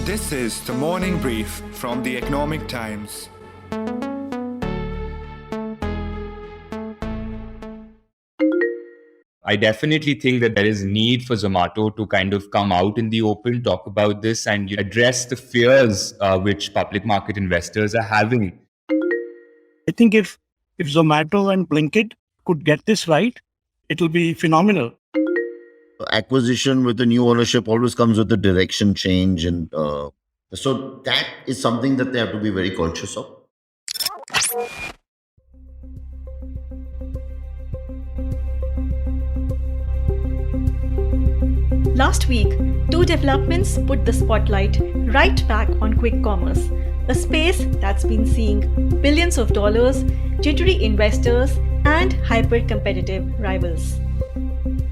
This is the morning brief from the Economic Times. I definitely think that there is need for Zomato to kind of come out in the open, talk about this, and address the fears which public market investors are having. I think if Zomato and Blinkit could get this right, it will be phenomenal. Acquisition with the new ownership always comes with a direction change, and so that is something that they have to be very conscious of. Last week, two developments put the spotlight right back on quick commerce, a space that's been seeing billions of dollars, jittery investors, and hyper competitive rivals.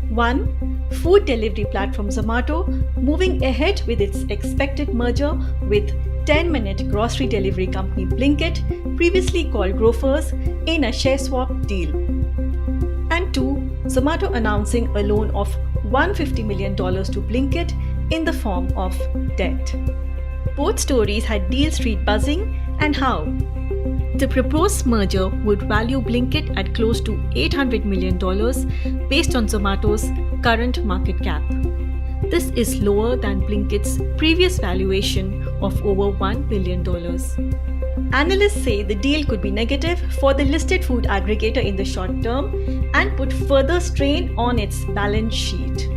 One, food delivery platform Zomato moving ahead with its expected merger with 10-minute grocery delivery company Blinkit, previously called Grofers, in a share swap deal. And two, Zomato announcing a loan of $150 million to Blinkit in the form of debt. Both stories had Deal Street buzzing, and how? The proposed merger would value Blinkit at close to $800 million based on Zomato's current market cap. This is lower than Blinkit's previous valuation of over $1 billion. Analysts say the deal could be negative for the listed food aggregator in the short term and put further strain on its balance sheet.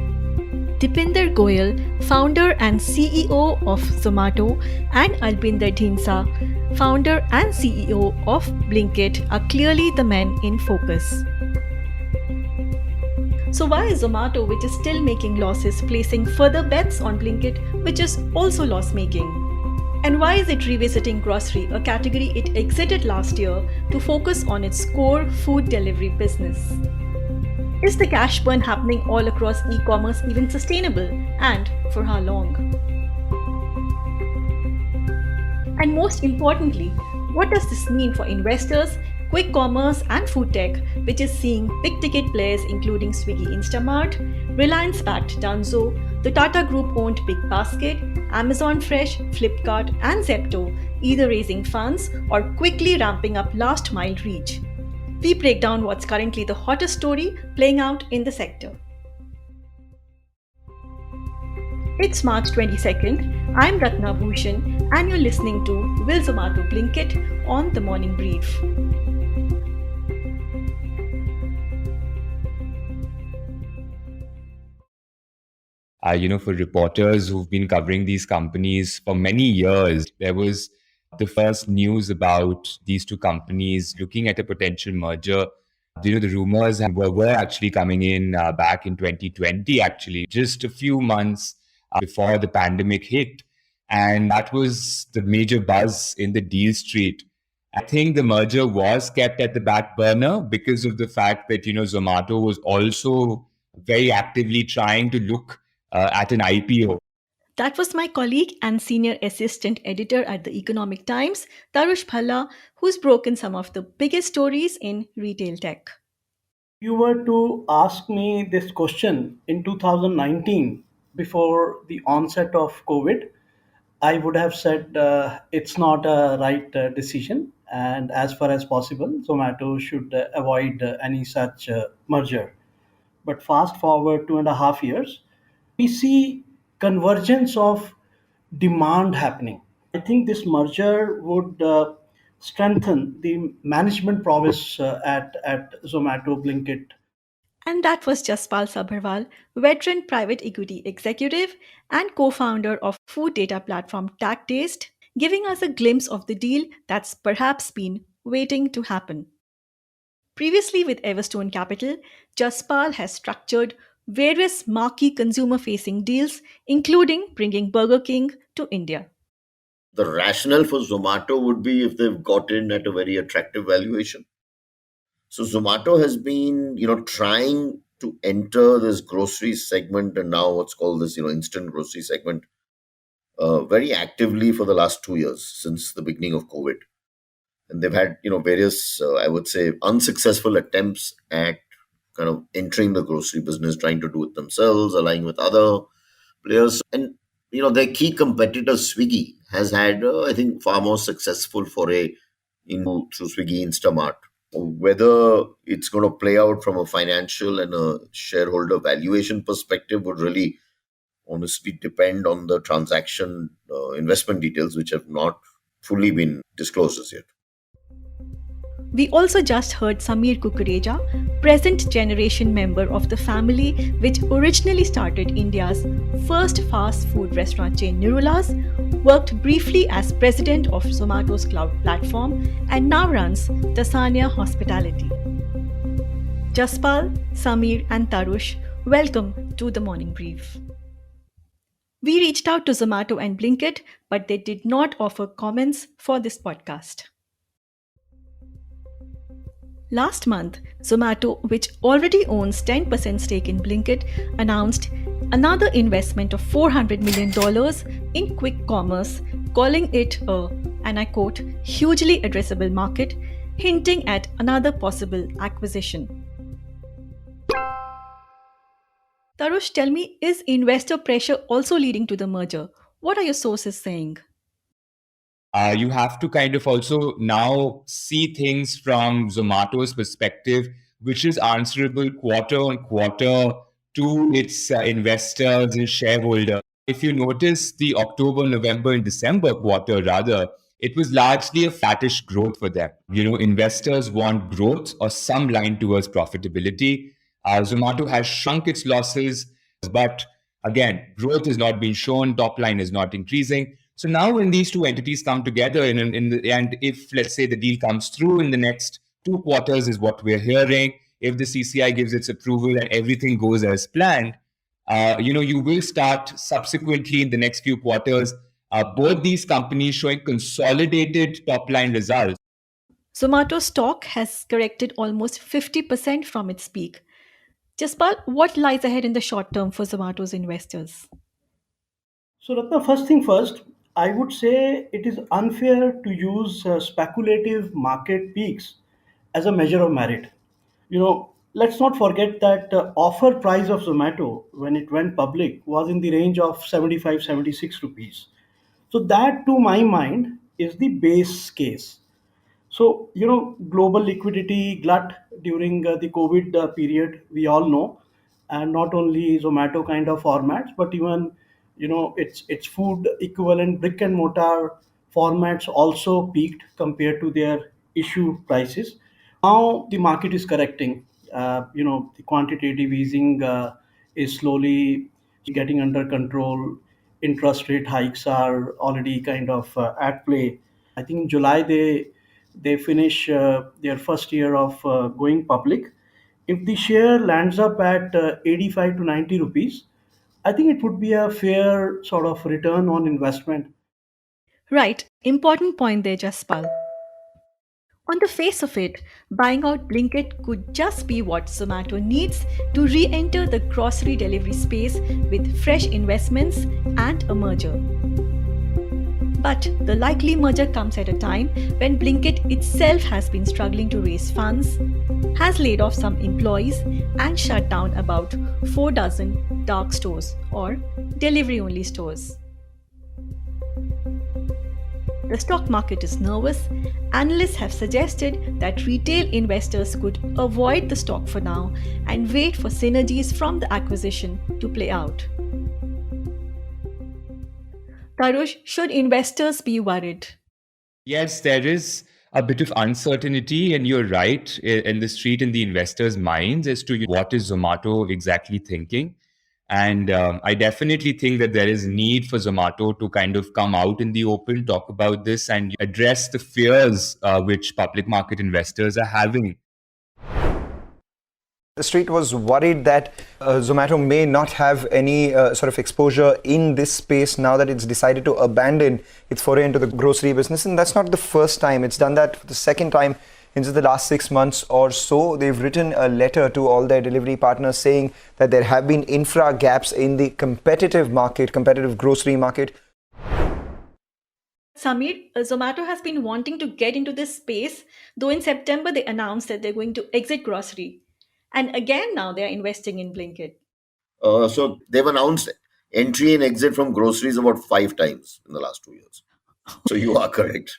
Dipinder Goyal, founder and CEO of Zomato, and Albinder Dhinsa, founder and CEO of Blinkit, are clearly the men in focus. So why is Zomato, which is still making losses, placing further bets on Blinkit, which is also loss-making? And why is it revisiting grocery, a category it exited last year, to focus on its core food delivery business? Is the cash burn happening all across e-commerce even sustainable, and for how long? And most importantly, what does this mean for investors, quick commerce and food tech, which is seeing big ticket players including Swiggy Instamart, Reliance-backed Dunzo, the Tata Group-owned Big Basket, Amazon Fresh, Flipkart and Zepto either raising funds or quickly ramping up last mile reach? We break down what's currently the hottest story playing out in the sector. It's March 22nd. I'm Ratna Bhushan and you're listening to Will Zomato Blinkit on the Morning Brief. For reporters who've been covering these companies for many years, there was the first news about these two companies looking at a potential merger. The rumors were actually coming in back in 2020, actually, just a few months before the pandemic hit. And that was the major buzz in the deal street. I think the merger was kept at the back burner because of the fact that, Zomato was also very actively trying to look at an IPO. That was my colleague and senior assistant editor at the Economic Times, Tarush Bhalla, who's broken some of the biggest stories in retail tech. If you were to ask me this question in 2019, before the onset of COVID, I would have said it's not a right decision. And as far as possible, Zomato should avoid any such merger. But fast forward 2.5 years, we see convergence of demand happening. I think this merger would strengthen the management prowess at Zomato, Blinkit. And that was Jaspal Sabharwal, veteran private equity executive and co-founder of food data platform TagTaste, giving us a glimpse of the deal that's perhaps been waiting to happen. Previously with Everstone Capital, Jaspal has structured various marquee consumer-facing deals, including bringing Burger King to India. The rationale for Zomato would be if they've got in at a very attractive valuation. So Zomato has been, trying to enter this grocery segment, and now what's called this, instant grocery segment, very actively for the last 2 years since the beginning of COVID. And they've had, various, I would say, unsuccessful attempts at kind of entering the grocery business, trying to do it themselves, allying with other players. And, their key competitor Swiggy has had, I think, far more successful foray through Swiggy Instamart. Whether it's going to play out from a financial and a shareholder valuation perspective would really honestly depend on the transaction investment details, which have not fully been disclosed as yet. We also just heard Samir Kuckreja, present generation member of the family which originally started India's first fast food restaurant chain Nirula's, worked briefly as president of Zomato's cloud platform and now runs Tasanaya Hospitality. Jaspal, Samir and Tarush, welcome to the Morning Brief. We reached out to Zomato and Blinkit, but they did not offer comments for this podcast. Last month, Zomato, which already owns 10% stake in Blinkit, announced another investment of $400 million in quick commerce, calling it a, and I quote, hugely addressable market, hinting at another possible acquisition. Tarush, tell me, is investor pressure also leading to the merger? What are your sources saying? You have to kind of also now see things from Zomato's perspective, which is answerable quarter on quarter to its investors and shareholders. If you notice the October, November, and December quarter, rather, it was largely a flattish growth for them. Investors want growth or some line towards profitability. Zomato has shrunk its losses, but again, growth is not being shown, top line is not increasing. So now when these two entities come together and if, let's say, the deal comes through in the next 2 quarters is what we're hearing, if the CCI gives its approval and everything goes as planned, you will start subsequently in the next few quarters, both these companies showing consolidated top line results. Zomato stock has corrected almost 50% from its peak. Jaspal, what lies ahead in the short term for Zomato's investors? So, Ratna, first thing first, I would say it is unfair to use speculative market peaks as a measure of merit. Let's not forget that offer price of Zomato when it went public was in the range of 75, 76 rupees. So that, to my mind, is the base case. So, global liquidity glut during the COVID period, we all know, and not only Zomato kind of formats, but even, its food equivalent brick and mortar formats also peaked compared to their issue prices. Now the market is correcting. The quantitative easing is slowly getting under control. Interest rate hikes are already kind of at play. I think in July they finish their first year of going public. If the share lands up at 85 to 90 rupees, I think it would be a fair sort of return on investment. Right, important point there, Jaspal. On the face of it, buying out Blinkit could just be what Zomato needs to re enter the grocery delivery space with fresh investments and a merger. But the likely merger comes at a time when Blinkit itself has been struggling to raise funds, has laid off some employees, and shut down about 4 dozen dark stores or delivery only stores. The stock market is nervous. Analysts have suggested that retail investors could avoid the stock for now and wait for synergies from the acquisition to play out. Tarush, should investors be worried? Yes, there is a bit of uncertainty, and you're right, in the street, in the investors' minds as to what is Zomato exactly thinking. And I definitely think that there is need for Zomato to kind of come out in the open, talk about this, and address the fears which public market investors are having. The street was worried that Zomato may not have any sort of exposure in this space now that it's decided to abandon its foray into the grocery business. And that's not the first time. It's done that for the second time in just the last 6 months or so. They've written a letter to all their delivery partners saying that there have been infra gaps in the competitive grocery market. Samir, Zomato has been wanting to get into this space, though in September they announced that they're going to exit grocery. And again, now they're investing in Blinkit. So they've announced entry and exit from groceries about 5 times in the last 2 years. So you are correct.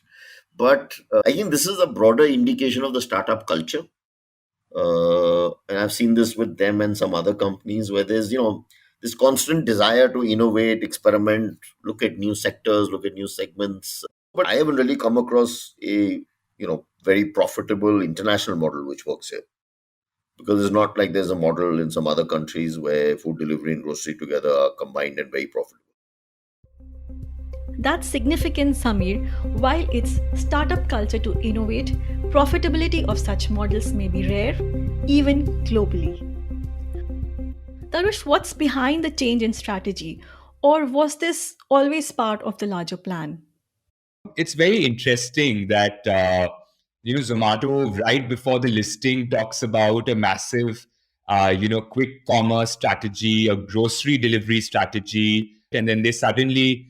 But I think this is a broader indication of the startup culture. And I've seen this with them and some other companies where there's, this constant desire to innovate, experiment, look at new sectors, look at new segments. But I haven't really come across a, very profitable international model which works here. Because it's not like there's a model in some other countries where food delivery and grocery together are combined and very profitable. That's significant, Samir. While it's startup culture to innovate, profitability of such models may be rare, even globally. Tarush, what's behind the change in strategy? Or was this always part of the larger plan? It's very interesting that Zomato right before the listing talks about a massive quick commerce strategy, a grocery delivery strategy, and then they suddenly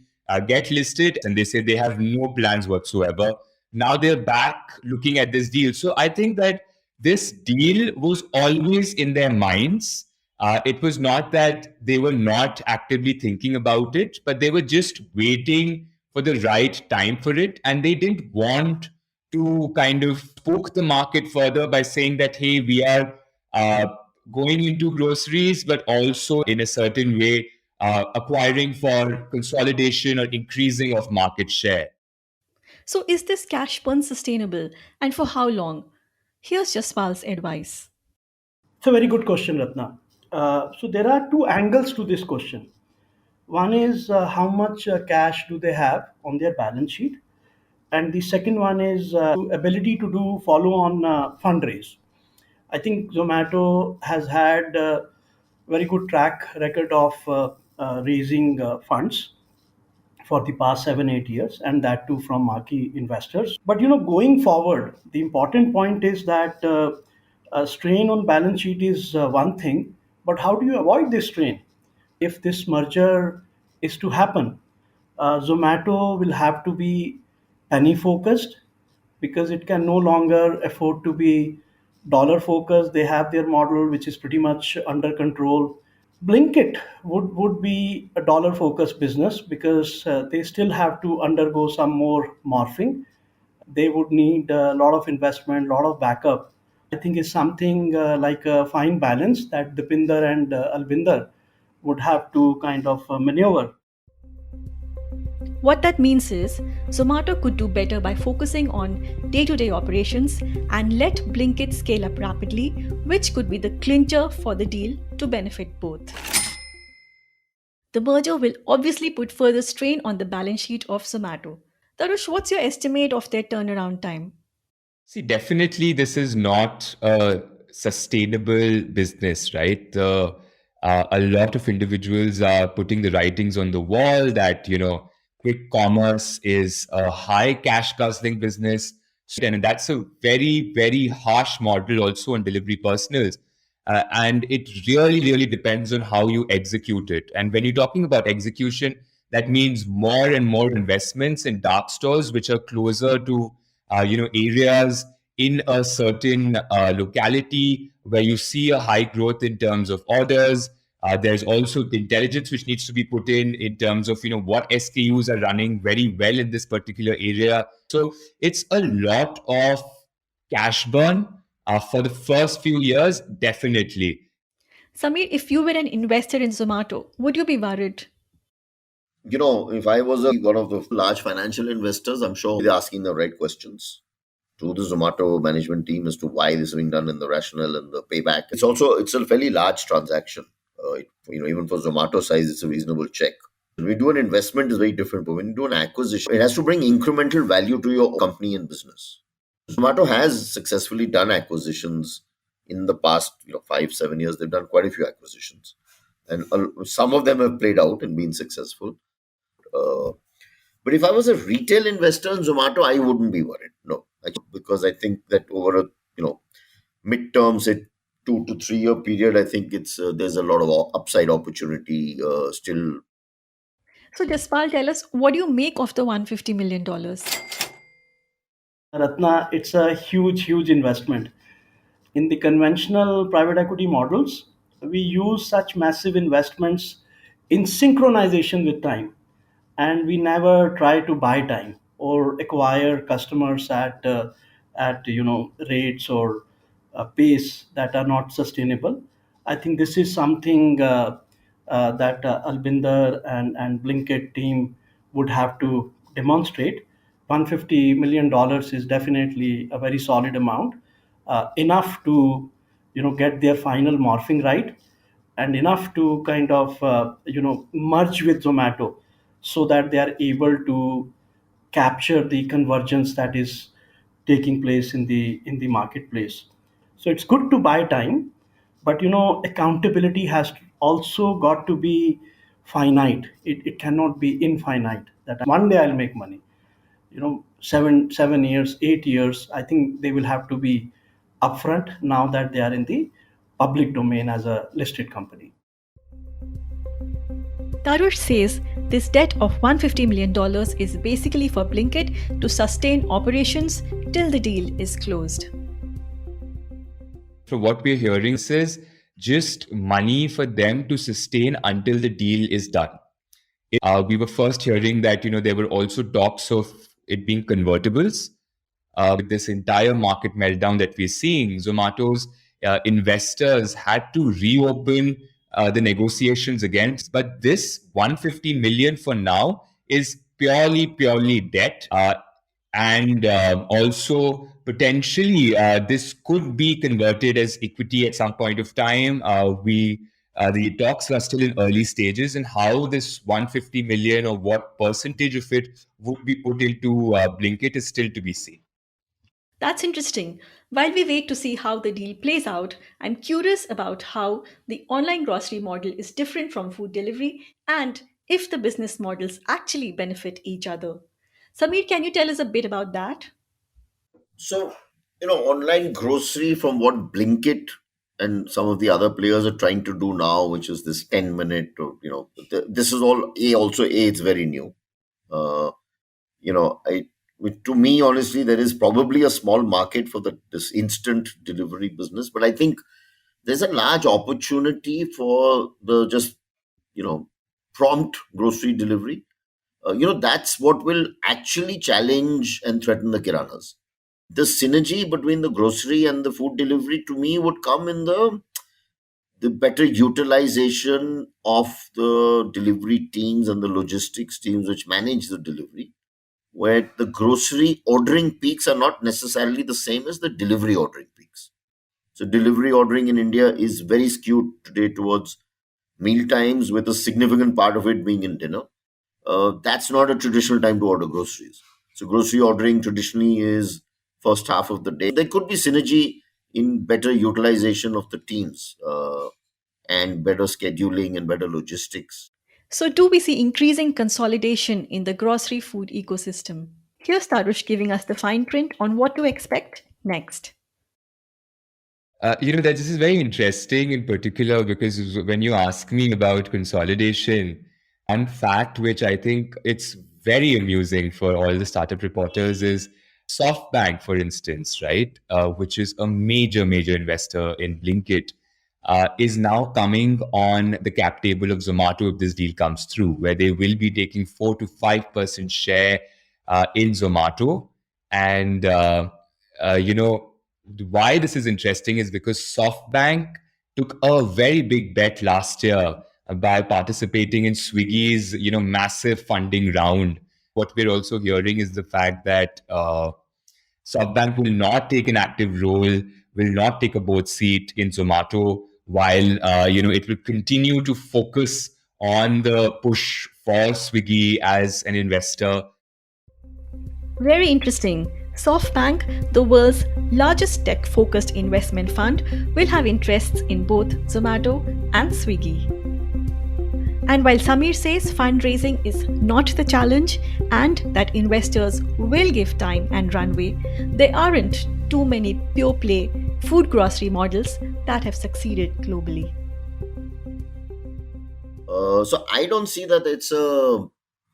get listed and they say they have no plans whatsoever. Now they're back looking at this deal. So I think that this deal was always in their minds. It was not that they were not actively thinking about it, but they were just waiting for the right time for it. And they didn't want to kind of spook the market further by saying that, hey, we are going into groceries, but also in a certain way acquiring for consolidation or increasing of market share. So, is this cash burn sustainable and for how long? Here's Jaspal's advice. It's a very good question, Ratna. So there are two angles to this question. One is how much cash do they have on their balance sheet, and the second one is ability to do follow-on fundraise. I think Zomato has had a very good track record of raising funds for the past 7 8 years, and that too from marquee investors. But going forward, the important point is that a strain on balance sheet is one thing, but how do you avoid this strain? If this merger is to happen, Zomato will have to be penny focused because it can no longer afford to be dollar focused. They have their model which is pretty much under control. Blinkit would be a dollar focused business because they still have to undergo some more morphing. They would need a lot of investment, a lot of backup. I think is something like a fine balance that Dipinder and Albinder would have to kind of maneuver. What that means is Zomato could do better by focusing on day to day operations and let Blinkit scale up rapidly, which could be the clincher for the deal to benefit both. The merger will obviously put further strain on the balance sheet of Zomato. Tarush, what's your estimate of their turnaround time? See, definitely this is not a sustainable business, right? A lot of individuals are putting the writings on the wall that, quick commerce is a high cash guzzling business. And that's a very, very harsh model also on delivery personals. And it really, really depends on how you execute it. And when you're talking about execution, that means more and more investments in dark stores, which are closer to areas in a certain locality where you see a high growth in terms of orders. There's also the intelligence which needs to be put in terms of what SKUs are running very well in this particular area. So it's a lot of cash burn for the first few years, definitely. Samir, if you were an investor in Zomato, would you be worried? If I was one of the large financial investors, I'm sure they're asking the right questions to the Zomato management team as to why this is being done and the rationale and the payback. It's a fairly large transaction. Even for Zomato size, it's a reasonable check. When we do an investment, is very different. But when you do an acquisition, it has to bring incremental value to your company and business. Zomato has successfully done acquisitions in the past, 5 7 years. They've done quite a few acquisitions, and some of them have played out and been successful. But if I was a retail investor in Zomato, I wouldn't be worried. No, because I think that over a midterm, say 2 to 3 year period, I think it's there's a lot of upside opportunity still. So, Jaspal, tell us, what do you make of the $150 million? Ratna, it's a huge, huge investment. In the conventional private equity models, we use such massive investments in synchronization with time, and we never try to buy time or acquire customers at rates or pace that are not sustainable. I think this is something that Albinder and Blinkit team would have to demonstrate. $150 million is definitely a very solid amount, enough to get their final morphing right, and enough to kind of merge with Zomato, so that they are able to capture the convergence that is taking place in the marketplace. So it's good to buy time, but accountability has also got to be finite. It cannot be infinite, that one day I'll make money. 7 years, 8 years, I think they will have to be upfront now that they are in the public domain as a listed company. Tarush says this debt of $150 million is basically for Blinkit to sustain operations till the deal is closed. So what we're hearing is just money for them to sustain until the deal is done. We were first hearing that there were also talks of it being convertibles. With this entire market meltdown that we're seeing, Zomato's investors had to reopen the negotiations again. But this 150 million for now is purely debt. And also potentially this could be converted as equity at some point of time. The talks are still in early stages, and how this 150 million or what percentage of it would be put into Blinkit is still to be seen. That's interesting. While we wait to see how the deal plays out, I'm curious about how the online grocery model is different from food delivery and if the business models actually benefit each other. Samir, can you tell us a bit about that? So, online grocery, from what Blinkit and some of the other players are trying to do now, which is this 10-minute, or, this is all it's very new. Uh, to me, honestly, there is probably a small market for this instant delivery business, but I think there's a large opportunity for the just, you know, prompt grocery delivery. That's what will actually challenge and threaten the kiranas. The synergy between the grocery and the food delivery, to me, would come in the better utilization of the delivery teams and the logistics teams which manage the delivery, where the grocery ordering peaks are not necessarily the same as the delivery ordering peaks. So delivery ordering in India is very skewed today towards meal times, with a significant part of it being in dinner. That's not a traditional time to order groceries. So grocery ordering traditionally is first half of the day. There could be synergy in better utilization of the teams, and better scheduling and better logistics. So, do we see increasing consolidation in the grocery food ecosystem? Here's Tarush giving us the fine print on what to expect next. That this is very interesting in particular because when you ask me about consolidation, one fact which I think it's very amusing for all the startup reporters is SoftBank, for instance, right, which is a major investor in Blinkit, is now coming on the cap table of Zomato if this deal comes through, where they will be taking 4 to 5% share in Zomato. And, why this is interesting is because SoftBank took a very big bet last year by participating in Swiggy's, massive funding round. What we're also hearing is the fact that SoftBank will not take an active role, will not take a board seat in Zomato, while it will continue to focus on the push for Swiggy as an investor. Very interesting. SoftBank, the world's largest tech focused investment fund, will have interests in both Zomato and Swiggy. And while Samir says fundraising is not the challenge and that investors will give time and runway, there aren't too many pure play food grocery models that have succeeded globally. So I don't see that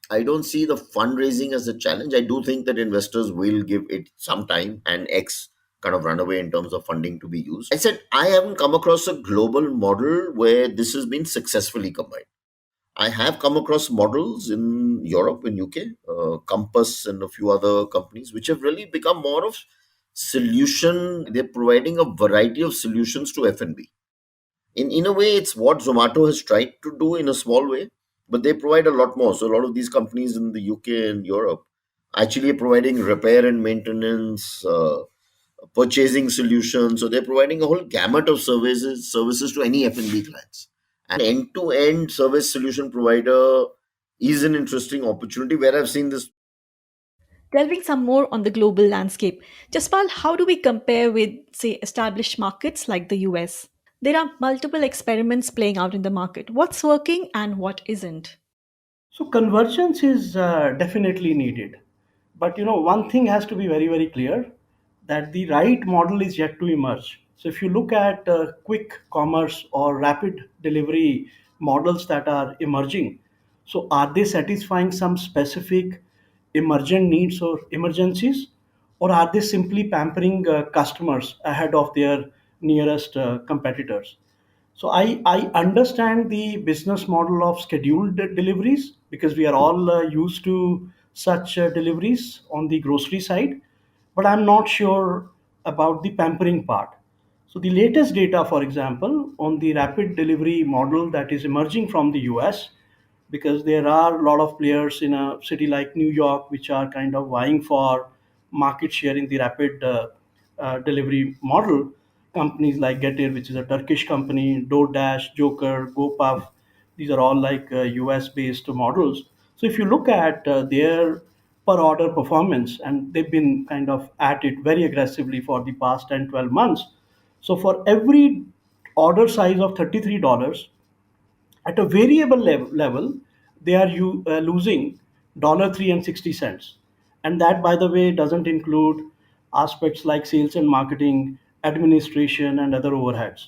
I don't see the fundraising as a challenge. I do think that investors will give it some time and X kind of runaway in terms of funding to be used. I said I haven't come across a global model where this has been successfully combined. I have come across models in Europe, in UK, Compass and a few other companies, which have really become more of solution. They're providing a variety of solutions to F&B. In a way, it's what Zomato has tried to do in a small way, but they provide a lot more. So a lot of these companies in the UK and Europe actually are providing repair and maintenance, purchasing solutions. So they're providing a whole gamut of services to any F&B clients. And end-to-end service solution provider is an interesting opportunity where I've seen this. Delving some more on the global landscape, Jaspal, how do we compare with, say, established markets like the US? There are multiple experiments playing out in the market. What's working and what isn't? So convergence is definitely needed. But one thing has to be very, very clear, that the right model is yet to emerge. So if you look at quick commerce or rapid delivery models that are emerging, so are they satisfying some specific emergent needs or emergencies, or are they simply pampering customers ahead of their nearest competitors? So I understand the business model of scheduled deliveries, because we are all used to such deliveries on the grocery side, but I'm not sure about the pampering part. So the latest data, for example, on the rapid delivery model that is emerging from the US, because there are a lot of players in a city like New York which are kind of vying for market share in the rapid delivery model. Companies like Getir, which is a Turkish company, DoorDash, Joker, GoPuff, these are all like US based models. So if you look at their per order performance, and they've been kind of at it very aggressively for the past 10, 12 months. So for every order size of $33, at a variable level, they are losing $3.60, and that, by the way, doesn't include aspects like sales and marketing, administration, and other overheads.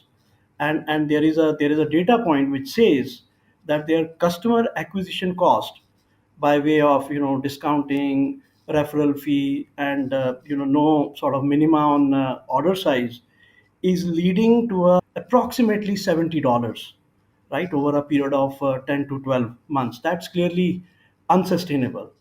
And there is a data point which says that their customer acquisition cost, by way of discounting, referral fee, and no sort of minimum order size, is leading to approximately $70, right, over a period of 10 to 12 months. That's clearly unsustainable.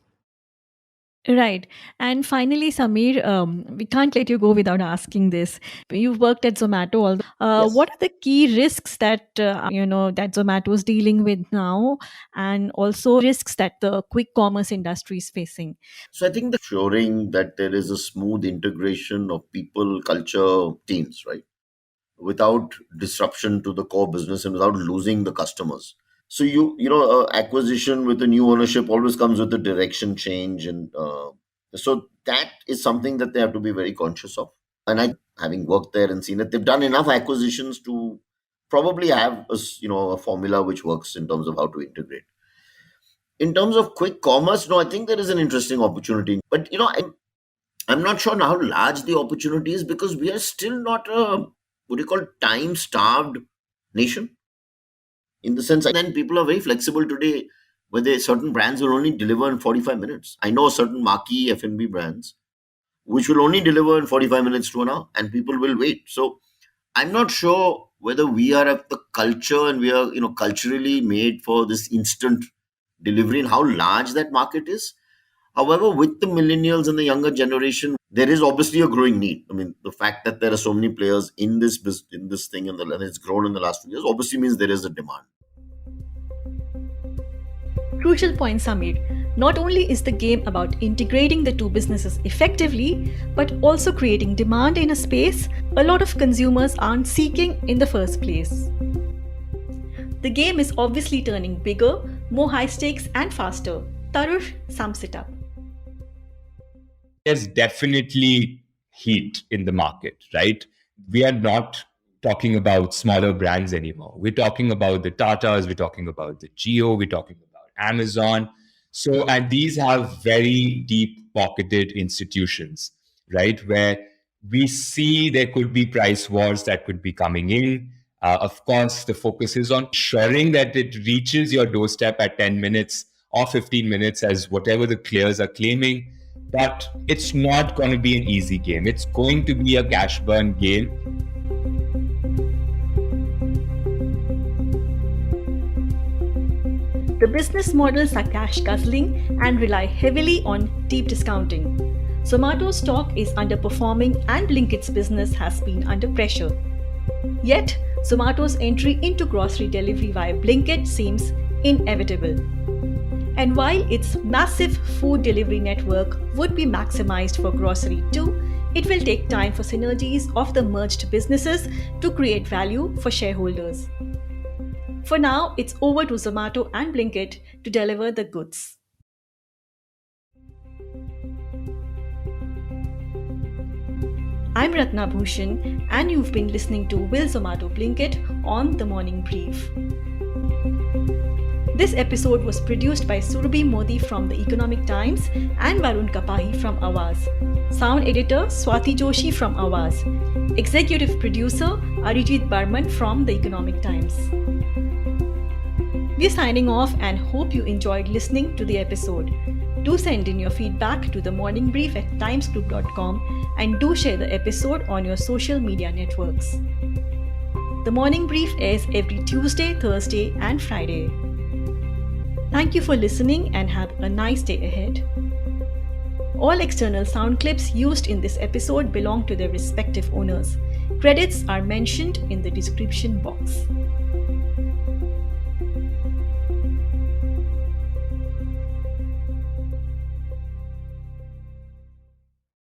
Right. And finally, Samir, we can't let you go without asking this. You've worked at Zomato. Yes. What are the key risks that that Zomato is dealing with now, and also risks that the quick commerce industry is facing? So I think the ensuring that there is a smooth integration of people, culture, teams, right? Without disruption to the core business and without losing the customers. So acquisition with a new ownership always comes with a direction change, and so that is something that they have to be very conscious of. And having worked there and seen it, they've done enough acquisitions to probably have a formula which works in terms of how to integrate. In terms of quick commerce, no, I think there is an interesting opportunity, but I'm not sure how large the opportunity is, because we are still not a, what do you call, time starved nation, in the sense. And then people are very flexible today, where certain brands will only deliver in 45 minutes. I know certain marquee F&B brands which will only deliver in 45 minutes to an hour, and people will wait. So I'm not sure whether we are at the culture, and we are culturally made for this instant delivery, and how large that market is. However, with the millennials and the younger generation, there is obviously a growing need. I mean, the fact that there are so many players in this thing, and it's grown in the last few years, obviously means there is a demand. Crucial point, Samir. Not only is the game about integrating the two businesses effectively, but also creating demand in a space a lot of consumers aren't seeking in the first place. The game is obviously turning bigger, more high stakes, and faster. Tarush sums it up. There's definitely heat in the market, right? We are not talking about smaller brands anymore. We're talking about the Tatas, we're talking about the Jio, we're talking about Amazon. So, and these have very deep pocketed institutions, right? Where we see there could be price wars that could be coming in. Of course, the focus is on ensuring that it reaches your doorstep at 10 minutes or 15 minutes, as whatever the clears are claiming. But it's not going to be an easy game. It's going to be a cash burn game. The business models are cash guzzling and rely heavily on deep discounting. Zomato's stock is underperforming and Blinkit's business has been under pressure. Yet, Zomato's entry into grocery delivery via Blinkit seems inevitable. And while its massive food delivery network would be maximized for grocery too, it will take time for synergies of the merged businesses to create value for shareholders. For now, it's over to Zomato and Blinkit to deliver the goods. I'm Ratna Bhushan, and you've been listening to Will Zomato Blinkit on The Morning Brief. This episode was produced by Surabhi Modi from The Economic Times and Varun Kapahi from Awaz. Sound editor Swati Joshi from Awaz. Executive producer Arijit Barman from The Economic Times. We're signing off and hope you enjoyed listening to the episode. Do send in your feedback to themorningbrief@timesgroup.com and do share the episode on your social media networks. The Morning Brief airs every Tuesday, Thursday, and Friday. Thank you for listening and have a nice day ahead. All external sound clips used in this episode belong to their respective owners. Credits are mentioned in the description box.